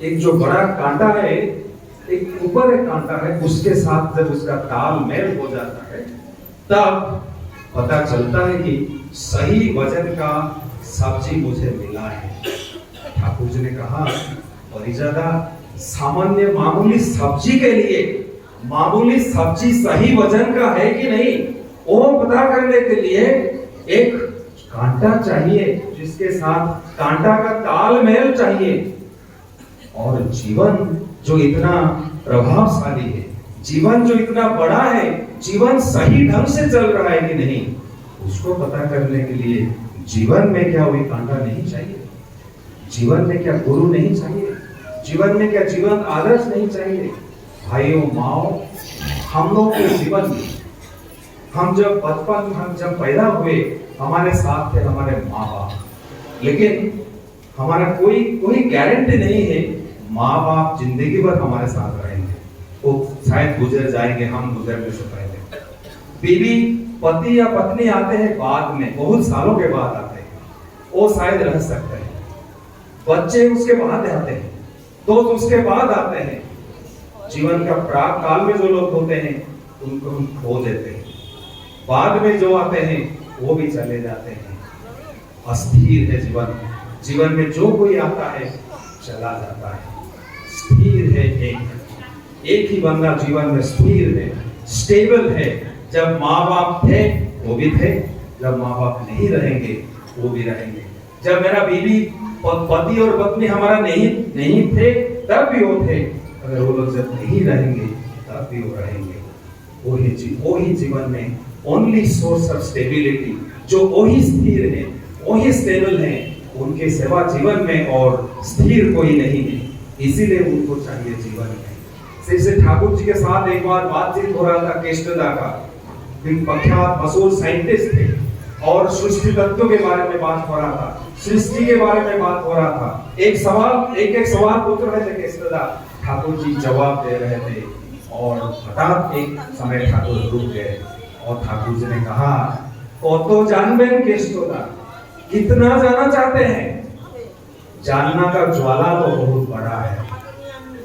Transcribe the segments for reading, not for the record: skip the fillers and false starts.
एक जो बड़ा कांटा है, एक ऊपर एक कांटा है, उसके साथ जब उसका तालमेल हो जाता है तब पता चलता है कि सही वजन का सब्जी मुझे मिला है। ठाकुर जी ने कहा बड़ी ज्यादा सामान्य मामूली सब्जी के लिए मामूली सब्जी सही वजन का है कि नहीं, वो पता करने के लिए एक कांटा चाहिए, जिसके साथ कांटा का तालमेल चाहिए। और जीवन जो इतना प्रभावशाली है, जीवन जो इतना बड़ा है, जीवन सही ढंग से चल रहा है कि नहीं, उसको पता करने के लिए जीवन में क्या वही कांटा नहीं चाहिए, जीवन में क्या गुरु नहीं चाहिए, जीवन में क्या जीवन आदर्श नहीं चाहिए। भाइयों माओ, हम लोग के जीवन में हम जब पैदा हुए हमारे साथ थे हमारे माँ बाप, लेकिन हमारा कोई गारंटी नहीं है माँ बाप जिंदगी भर हमारे साथ रहेंगे। वो शायद गुजर जाएंगे हम गुजरने से पहले। बीवी पति या पत्नी आते हैं बाद में, बहुत सालों के बाद आते हैं, वो शायद रह सकते हैं। बच्चे उसके बाद आते हैं, दोस्त उसके बाद आते हैं। जीवन का प्राक काल में जो लोग होते हैं उनको हम खो देते हैं, बाद में जो आते हैं वो भी चले जाते हैं। अस्थिर है जीवन, जीवन में जो कोई आता है चला जाता है। स्थिर है एक ही बंदा जीवन में स्थिर है, स्टेबल है। जब माँ बाप थे वो भी थे, जब माँ बाप नहीं रहेंगे वो भी रहेंगे। जब मेरा बीवी पति और पत्नी हमारा नहीं थे तब भी वो थे, अगर वो लोग जब नहीं रहेंगे तब भी वो रहेंगे। वो ही जीवन में ओनली सोर्स ऑफ स्टेबिलिटी, जो वही स्थिर है, वही स्टेबल है, उनके सिवा जीवन में और स्थिर कोई नहीं है। इसीलिए उनको चाहिए जीवन में। श्री ठाकुर जी के साथ एक बार बातचीत हो रहा था केष्टदा का, प्रख्यात मशहूर साइंटिस्ट थे, और सृष्टि तत्व के बारे में बात हो रहा था, सृष्टि के बारे में बात हो रहा था। एक सवाल पूछ रहे थे केष्टदा, ठाकुर जी जवाब दे रहे थे, और हठात एक समय ठाकुर रुक गए और ठाकुर जी ने कहा, ओ तो जानबेन केष्टदा, कितना जाना चाहते हैं? जानना का ज्वाला तो बहुत बड़ा है,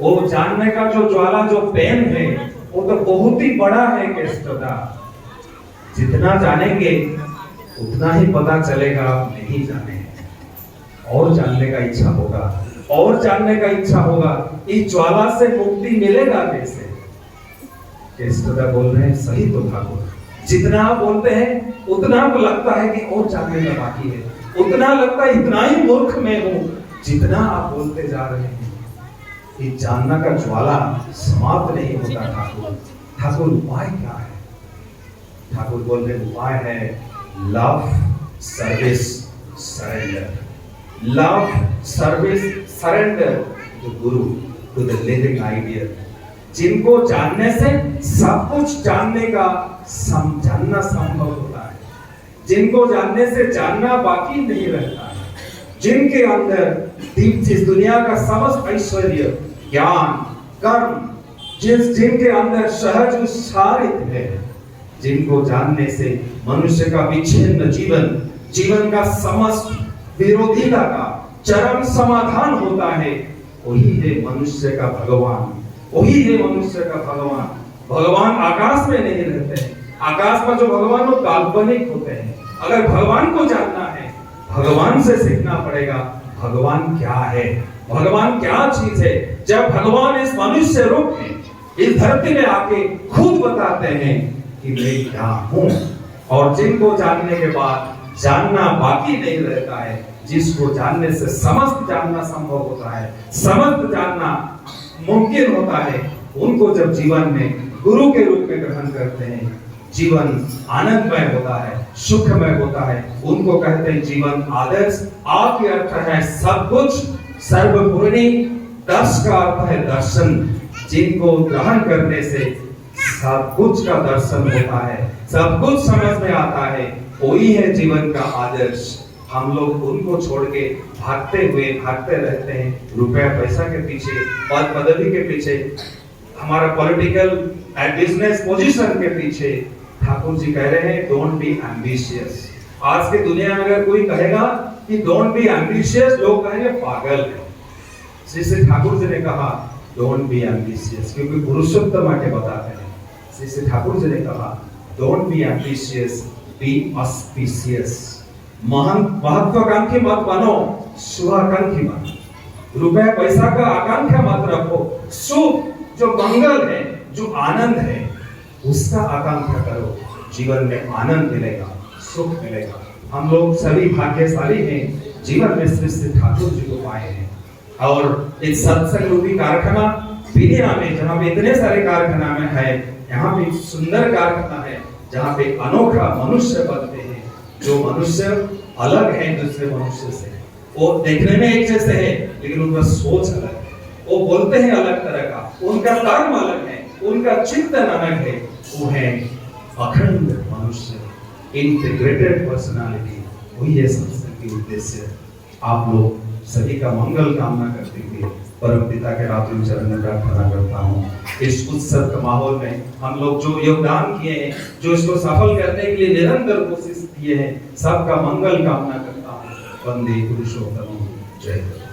वो जानने का जो ज्वाला जो पेन है वो तो बहुत ही बड़ा है केष्टदा। जितना जानेंगे उतना ही पता चलेगा आप नहीं जाने हैं, और जानने का इच्छा होगा, और जानने का इच्छा होगा। इस ज्वाला से मुक्ति मिलेगा कैसे? केष्टदा बोल रहे हैं, सही तो ठाकुर, जितना आप बोलते हैं उतना आपको लगता है कि और जानने का बाकी है, उतना लगता है इतना ही मूर्ख मैं हूं। जितना आप बोलते जा रहे हैं कि जानना का ज्वाला समाप्त नहीं होता। ठाकुर उपाय क्या है? ठाकुर बोल रहे उपाय है love service surrender, love service surrender to guru, to the living idea. जिनको जानने से सब कुछ जानने का जानना संभव होता है, जिनको जानने से जानना बाकी नहीं रहता है, जिनके अंदर इस दुनिया का समस्त ऐश्वर्य, ज्ञान, कर्म, जिनके अंदर सहज उत्साहित है, जिनको जानने से मनुष्य का विच्छिन्न जीवन का समस्त विरोधिता का चरम समाधान होता है, वही है मनुष्य का भगवान, वही है मनुष्य का भगवान। भगवान आकाश में नहीं रहते हैं, आकाश में जो भगवान वो काल्पनिक होते हैं। अगर भगवान को जानना है, भगवान से सीखना पड़ेगा भगवान क्या है, भगवान क्या चीज है। जब भगवान इस मनुष्य रूप में इस धरती में आके खुद बताते हैं कि मैं क्या हूं, और जिनको जानने के बाद जानना बाकी नहीं रहता है, जिसको जानने से समस्त जानना संभव होता है, समस्त जानना मुमकिन होता है, उनको जब जीवन में गुरु के रूप में ग्रहण करते हैं, जीवन आनंदमय होता है, सुखमय होता है। उनको कहते हैं जीवन आदर्श। आपके अर्थ है सब कुछ, सर्वपूर्णी। दर्श का अर्थ है दर्शन, जिनको ग्रहण करने से सब कुछ का दर्शन होता है, सब कुछ समझ में आता है, वही है जीवन का आदर्श। हम लोग उनको छोड़ के भागते रहते हैं रुपया पैसा के पीछे, पद पदवी के पीछे, हमारा पॉलिटिकल एंड बिजनेस पोजीशन के पीछे। ठाकुर जी कह रहे हैं डोंट बी एम्बिशियस। आज की दुनिया में अगर कोई कहेगा कि डोंट बी एम्बिशियस, लोग कहेंगे पागल है। श्री श्री ठाकुर जी ने कहा डोंट बी एम्बिशियस, क्योंकि पुरुषोत्तम आके बताते हैं, श्री श्री ठाकुर जी ने कहा don't be ambitious, B auspicious. महत्वाकांक्षी मत बनो, शुभाकांक्षी बनो। रुपए पैसा का आकांक्षा मत रखो, शुभ जो मंगल है, जो आनंद है, उसका आकांक्षा करो। जीवन में आनंद मिलेगा, सुख मिलेगा। हम लोग सभी भाग्यशाली हैं, जीवन में श्री श्री ठाकुर जी को पाए हैं। और इस सत्संग रूपी कारखाना पीरिया में, जहाँ पे इतने सारे कारखाना में है, यहाँ पे सुंदर कारखाना है जहाँ पे अनोखा मनुष्य बनते हैं, जो मनुष्य अलग है दूसरे मनुष्य से। वो देखने में एक जैसे है लेकिन उनका सोच अलग है, वो बोलते हैं अलग तरह का, उनका कर्म अलग है, उनका चिंतन अलग है। वो है अखंड मनुष्य, इंटीग्रेटेड पर्सनालिटी। वही है सत्संग की उद्देश्य। आप लोग सभी का मंगल कामना करते हुए परम पिता के रात्रि चरण में प्रार्थना करता हूँ। इस उत्सव के माहौल में हम लोग जो योगदान किए हैं, जो इसको सफल करने के लिए निरंतर कोशिश किए हैं, सबका मंगल कामना करता हूँ। वंदे पुरुषोत्तम। जय।